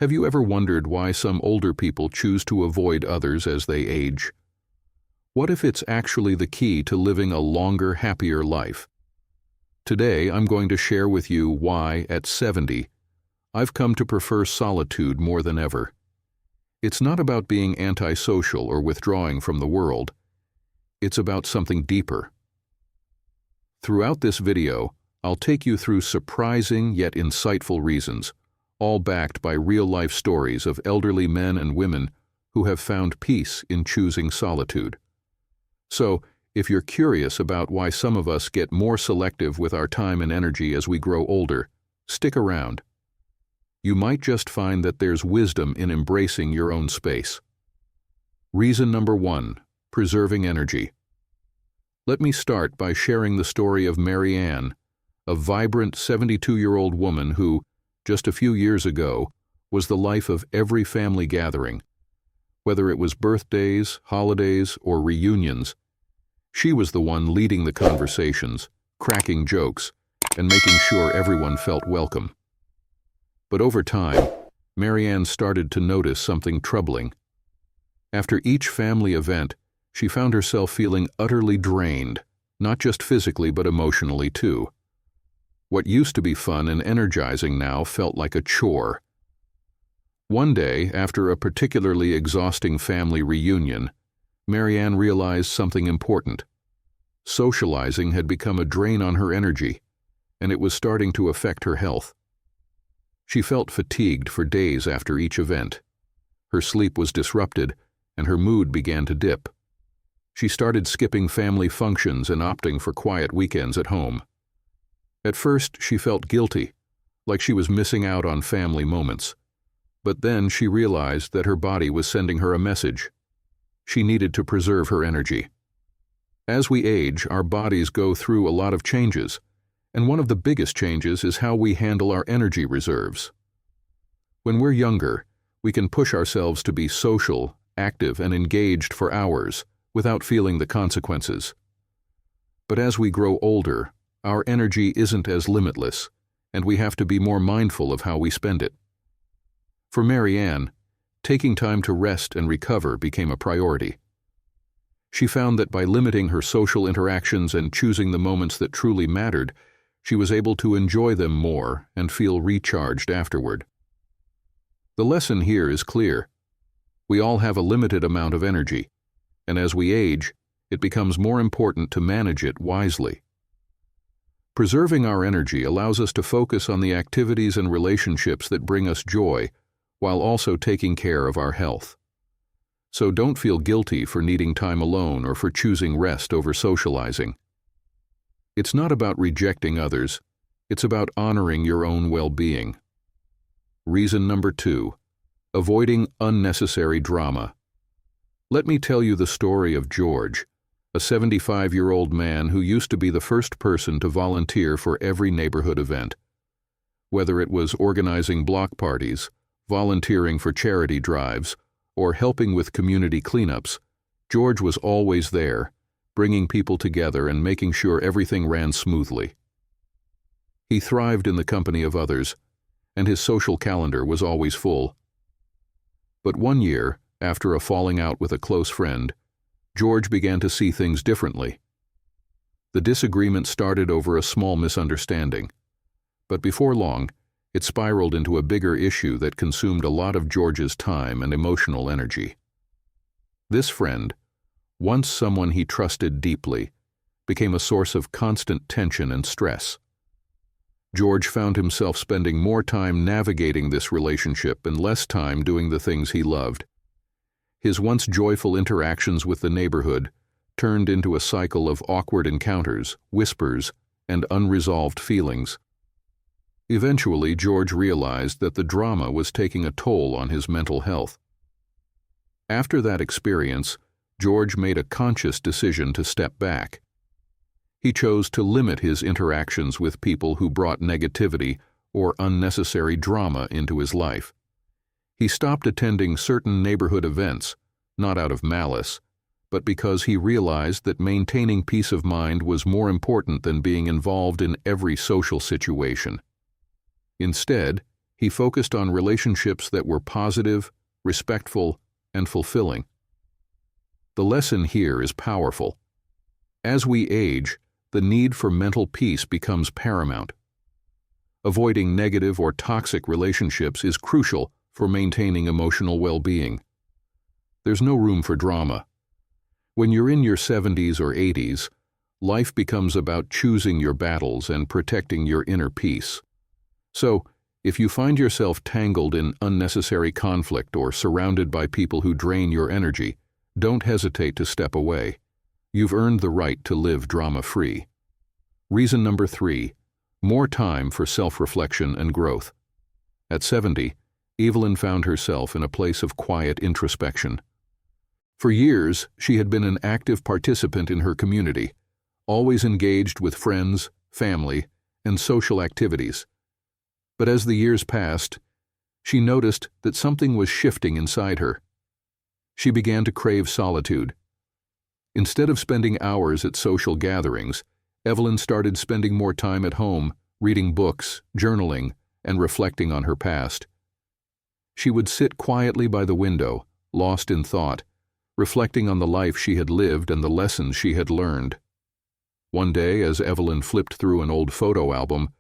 Have you ever wondered why some older people choose to avoid others as they age? What if it's actually the key to living a longer, happier life? Today, I'm going to share with you why, at 70, I've come to prefer solitude more than ever. It's not about being antisocial or withdrawing from the world. It's about something deeper. Throughout this video, I'll take you through surprising yet insightful reasons, all backed by real-life stories of elderly men and women who have found peace in choosing solitude. So, if you're curious about why some of us get more selective with our time and energy as we grow older, stick around. You might just find that there's wisdom in embracing your own space. Reason number 1, preserving energy. Let me start by sharing the story of Mary Ann, a vibrant 72-year-old woman who, just a few years ago, was the life of every family gathering. Whether it was birthdays, holidays, or reunions, she was the one leading the conversations, cracking jokes, and making sure everyone felt welcome. But over time, Mary Ann started to notice something troubling. After each family event, she found herself feeling utterly drained, not just physically but emotionally too. What used to be fun and energizing now felt like a chore. One day, after a particularly exhausting family reunion, Mary Ann realized something important. Socializing had become a drain on her energy, and it was starting to affect her health. She felt fatigued for days after each event. Her sleep was disrupted, and her mood began to dip. She started skipping family functions and opting for quiet weekends at home. At first, she felt guilty, like she was missing out on family moments. But then she realized that her body was sending her a message. She needed to preserve her energy. As we age, our bodies go through a lot of changes, and one of the biggest changes is how we handle our energy reserves. When we're younger, we can push ourselves to be social, active, and engaged for hours without feeling the consequences. But as we grow older, our energy isn't as limitless, and we have to be more mindful of how we spend it. For Mary Ann, taking time to rest and recover became a priority. She found that by limiting her social interactions and choosing the moments that truly mattered, she was able to enjoy them more and feel recharged afterward. The lesson here is clear. We all have a limited amount of energy, and as we age, it becomes more important to manage it wisely. Preserving our energy allows us to focus on the activities and relationships that bring us joy, while also taking care of our health. So don't feel guilty for needing time alone or for choosing rest over socializing. It's not about rejecting others, it's about honoring your own well-being. Reason number 2, avoiding unnecessary drama. Let me tell you the story of George, a 75-year-old man who used to be the first person to volunteer for every neighborhood event. Whether it was organizing block parties, volunteering for charity drives, or helping with community cleanups, George was always there, bringing people together and making sure everything ran smoothly. He thrived in the company of others, and his social calendar was always full. But one year, after a falling out with a close friend, George began to see things differently. The disagreement started over a small misunderstanding, but before long, it spiraled into a bigger issue that consumed a lot of George's time and emotional energy. This friend, once someone he trusted deeply, became a source of constant tension and stress. George found himself spending more time navigating this relationship and less time doing the things he loved. His once joyful interactions with the neighborhood turned into a cycle of awkward encounters, whispers, and unresolved feelings. Eventually, George realized that the drama was taking a toll on his mental health. After that experience, George made a conscious decision to step back. He chose to limit his interactions with people who brought negativity or unnecessary drama into his life. He stopped attending certain neighborhood events, not out of malice, but because he realized that maintaining peace of mind was more important than being involved in every social situation. Instead, he focused on relationships that were positive, respectful, and fulfilling. The lesson here is powerful. As we age, the need for mental peace becomes paramount. Avoiding negative or toxic relationships is crucial for maintaining emotional well-being. There's no room for drama. When you're in your 70s or 80s, life becomes about choosing your battles and protecting your inner peace. So, if you find yourself tangled in unnecessary conflict or surrounded by people who drain your energy, don't hesitate to step away. You've earned the right to live drama-free. Reason number 3, more time for self-reflection and growth. At 70, Evelyn found herself in a place of quiet introspection. For years, she had been an active participant in her community, always engaged with friends, family, and social activities. But as the years passed, she noticed that something was shifting inside her. She began to crave solitude. Instead of spending hours at social gatherings, Evelyn started spending more time at home, reading books, journaling, and reflecting on her past. She would sit quietly by the window, lost in thought, reflecting on the life she had lived and the lessons she had learned. One day, as Evelyn flipped through an old photo album,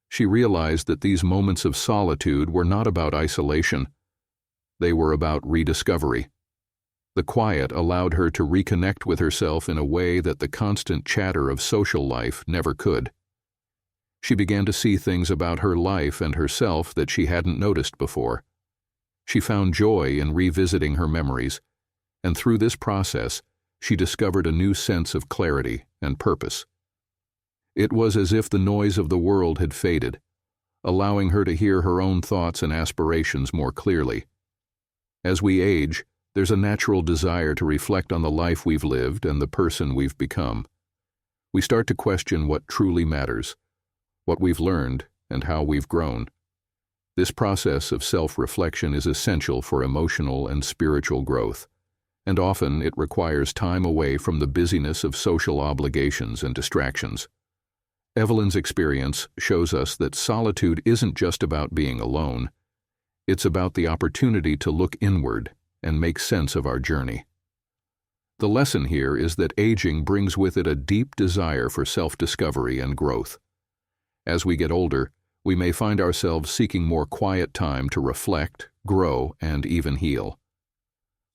she realized that these moments of solitude were not about isolation. They were about rediscovery. The quiet allowed her to reconnect with herself in a way that the constant chatter of social life never could. She began to see things about her life and herself that she hadn't noticed before. She found joy in revisiting her memories, and through this process, she discovered a new sense of clarity and purpose. It was as if the noise of the world had faded, allowing her to hear her own thoughts and aspirations more clearly. As we age, there's a natural desire to reflect on the life we've lived and the person we've become. We start to question what truly matters, what we've learned, and how we've grown. This process of self-reflection is essential for emotional and spiritual growth, and often it requires time away from the busyness of social obligations and distractions. Evelyn's experience shows us that solitude isn't just about being alone. It's about the opportunity to look inward and make sense of our journey. The lesson here is that aging brings with it a deep desire for self-discovery and growth. As we get older, we may find ourselves seeking more quiet time to reflect, grow, and even heal.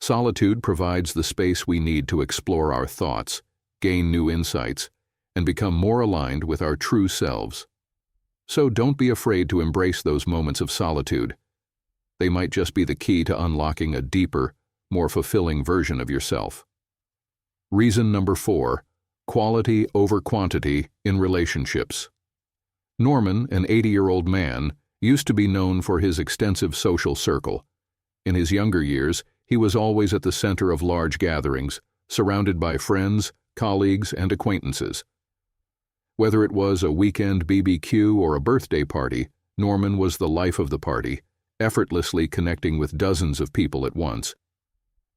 Solitude provides the space we need to explore our thoughts, gain new insights, and become more aligned with our true selves. So don't be afraid to embrace those moments of solitude. They might just be the key to unlocking a deeper, more fulfilling version of yourself. Reason number 4, quality over quantity in relationships. Norman, an 80-year-old man, used to be known for his extensive social circle. In his younger years, he was always at the center of large gatherings, surrounded by friends, colleagues, and acquaintances. Whether it was a weekend BBQ or a birthday party, Norman was the life of the party, effortlessly connecting with dozens of people at once.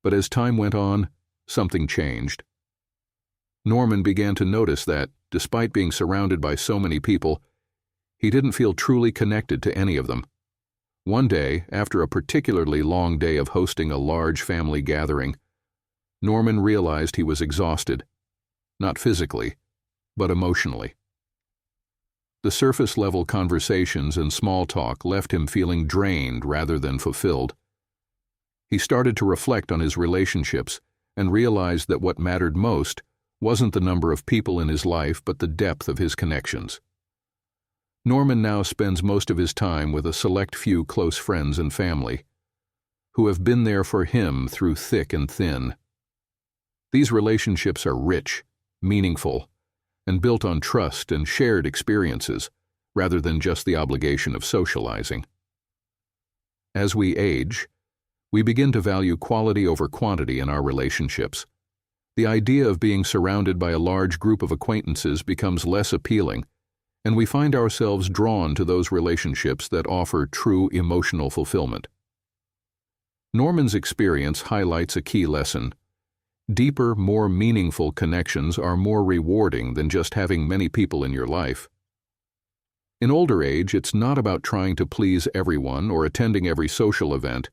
But as time went on, something changed. Norman began to notice that, despite being surrounded by so many people, he didn't feel truly connected to any of them. One day, after a particularly long day of hosting a large family gathering, Norman realized he was exhausted, not physically, but emotionally. The surface-level conversations and small talk left him feeling drained rather than fulfilled. He started to reflect on his relationships and realized that what mattered most wasn't the number of people in his life but the depth of his connections. Norman now spends most of his time with a select few close friends and family, who have been there for him through thick and thin. These relationships are rich, meaningful, and built on trust and shared experiences, rather than just the obligation of socializing. As we age, we begin to value quality over quantity in our relationships. The idea of being surrounded by a large group of acquaintances becomes less appealing, and we find ourselves drawn to those relationships that offer true emotional fulfillment. Norman's experience highlights a key lesson. Deeper, more meaningful connections are more rewarding than just having many people in your life. In older age, it's not about trying to please everyone or attending every social event.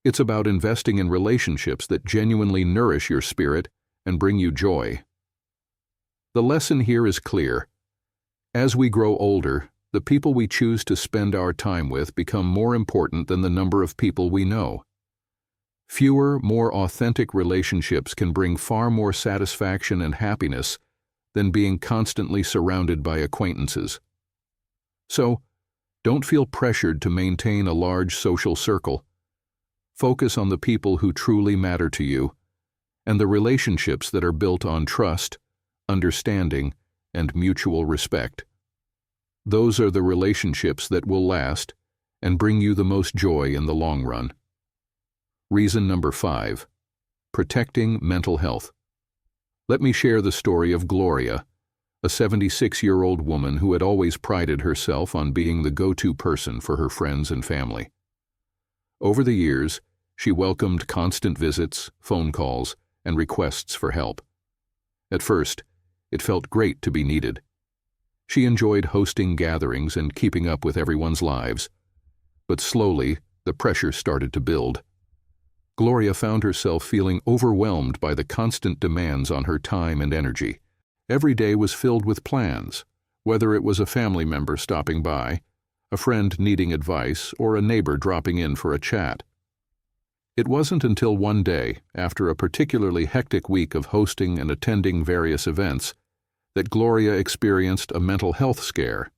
It's about investing in relationships that genuinely nourish your spirit and bring you joy. The lesson here is clear. As we grow older, the people we choose to spend our time with become more important than the number of people we know. Fewer, more authentic relationships can bring far more satisfaction and happiness than being constantly surrounded by acquaintances. So, don't feel pressured to maintain a large social circle. Focus on the people who truly matter to you and the relationships that are built on trust, understanding, and mutual respect. Those are the relationships that will last and bring you the most joy in the long run. Reason number 5. Protecting mental health. Let me share the story of Gloria, a 76-year-old woman who had always prided herself on being the go-to person for her friends and family. Over the years, she welcomed constant visits, phone calls, and requests for help. At first, it felt great to be needed. She enjoyed hosting gatherings and keeping up with everyone's lives. But slowly, the pressure started to build. Gloria found herself feeling overwhelmed by the constant demands on her time and energy. Every day was filled with plans, whether it was a family member stopping by, a friend needing advice, or a neighbor dropping in for a chat. It wasn't until one day, after a particularly hectic week of hosting and attending various events, that Gloria experienced a mental health scare.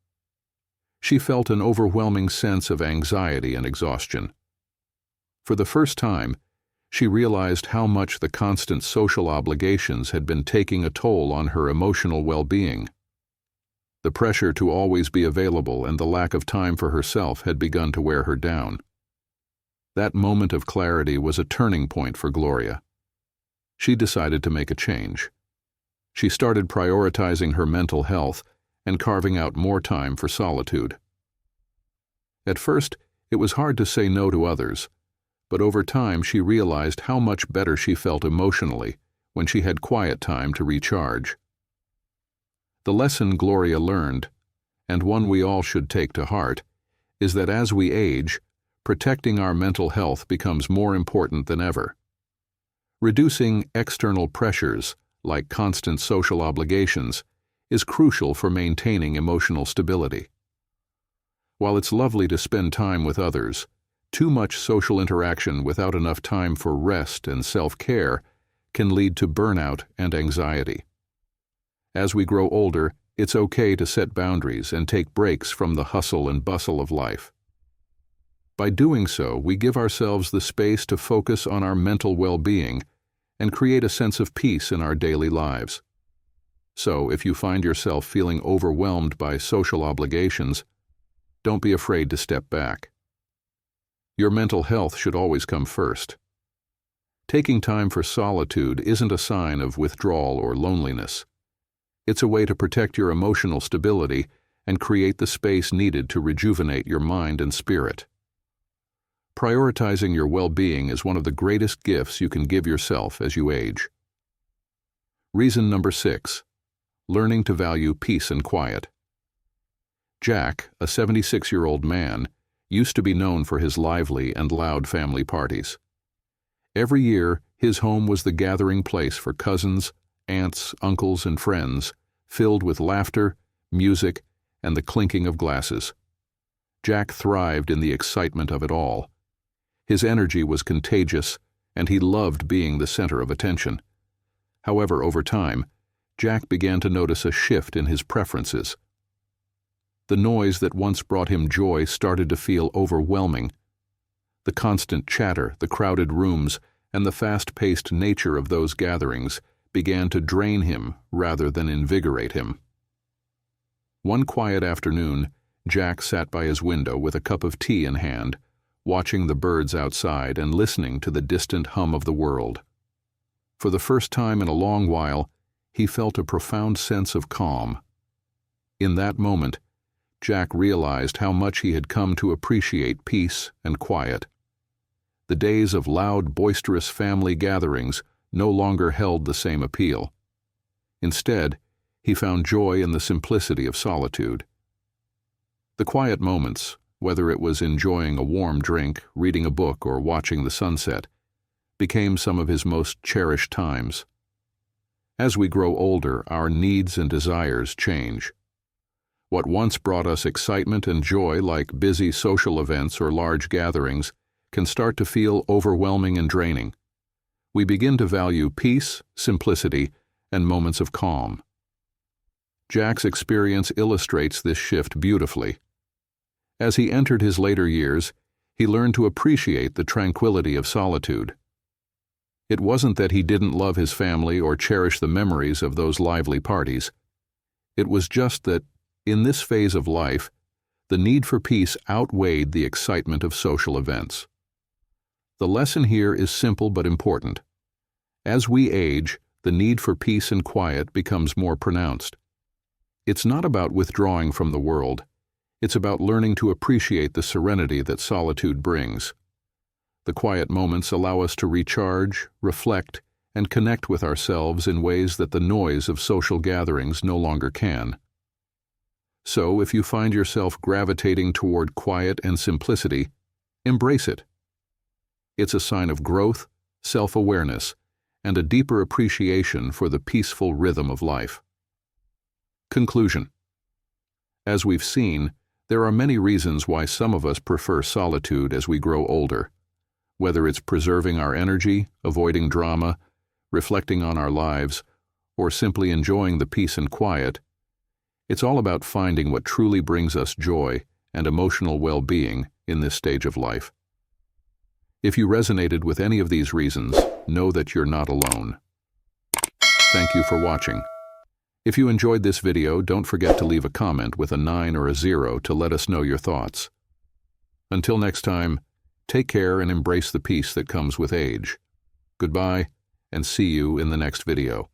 She felt an overwhelming sense of anxiety and exhaustion. For the first time, she realized how much the constant social obligations had been taking a toll on her emotional well-being. The pressure to always be available and the lack of time for herself had begun to wear her down. That moment of clarity was a turning point for Gloria. She decided to make a change. She started prioritizing her mental health and carving out more time for solitude. At first, it was hard to say no to others, but over time she realized how much better she felt emotionally when she had quiet time to recharge. The lesson Gloria learned, and one we all should take to heart, is that as we age, protecting our mental health becomes more important than ever. Reducing external pressures, like constant social obligations, is crucial for maintaining emotional stability. While it's lovely to spend time with others, too much social interaction without enough time for rest and self-care can lead to burnout and anxiety. As we grow older, it's okay to set boundaries and take breaks from the hustle and bustle of life. By doing so, we give ourselves the space to focus on our mental well-being and create a sense of peace in our daily lives. So, if you find yourself feeling overwhelmed by social obligations, don't be afraid to step back. Your mental health should always come first. Taking time for solitude isn't a sign of withdrawal or loneliness. It's a way to protect your emotional stability and create the space needed to rejuvenate your mind and spirit. Prioritizing your well-being is one of the greatest gifts you can give yourself as you age. Reason number 6. Learning to value peace and quiet. Jack, a 76-year-old man, used to be known for his lively and loud family parties. Every year, his home was the gathering place for cousins, aunts, uncles, and friends, filled with laughter, music, and the clinking of glasses. Jack thrived in the excitement of it all. His energy was contagious, and he loved being the center of attention. However, over time, Jack began to notice a shift in his preferences. The noise that once brought him joy started to feel overwhelming. The constant chatter, the crowded rooms, and the fast-paced nature of those gatherings began to drain him rather than invigorate him. One quiet afternoon, Jack sat by his window with a cup of tea in hand, watching the birds outside and listening to the distant hum of the world. For the first time in a long while, he felt a profound sense of calm. In that moment, Jack realized how much he had come to appreciate peace and quiet. The days of loud, boisterous family gatherings no longer held the same appeal. Instead, he found joy in the simplicity of solitude. The quiet moments, whether it was enjoying a warm drink, reading a book, or watching the sunset, became some of his most cherished times. As we grow older, our needs and desires change. What once brought us excitement and joy, like busy social events or large gatherings, can start to feel overwhelming and draining. We begin to value peace, simplicity, and moments of calm. Jack's experience illustrates this shift beautifully. As he entered his later years, he learned to appreciate the tranquility of solitude. It wasn't that he didn't love his family or cherish the memories of those lively parties. It was just that, in this phase of life, the need for peace outweighed the excitement of social events. The lesson here is simple but important. As we age, the need for peace and quiet becomes more pronounced. It's not about withdrawing from the world. It's about learning to appreciate the serenity that solitude brings. The quiet moments allow us to recharge, reflect, and connect with ourselves in ways that the noise of social gatherings no longer can. So, if you find yourself gravitating toward quiet and simplicity, embrace it. It's a sign of growth, self-awareness, and a deeper appreciation for the peaceful rhythm of life. Conclusion. As we've seen, there are many reasons why some of us prefer solitude as we grow older. Whether it's preserving our energy, avoiding drama, reflecting on our lives, or simply enjoying the peace and quiet, it's all about finding what truly brings us joy and emotional well-being in this stage of life. If you resonated with any of these reasons, know that you're not alone. Thank you for watching. If you enjoyed this video, don't forget to leave a comment with a 9 or a 0 to let us know your thoughts. Until next time, take care and embrace the peace that comes with age. Goodbye, and see you in the next video.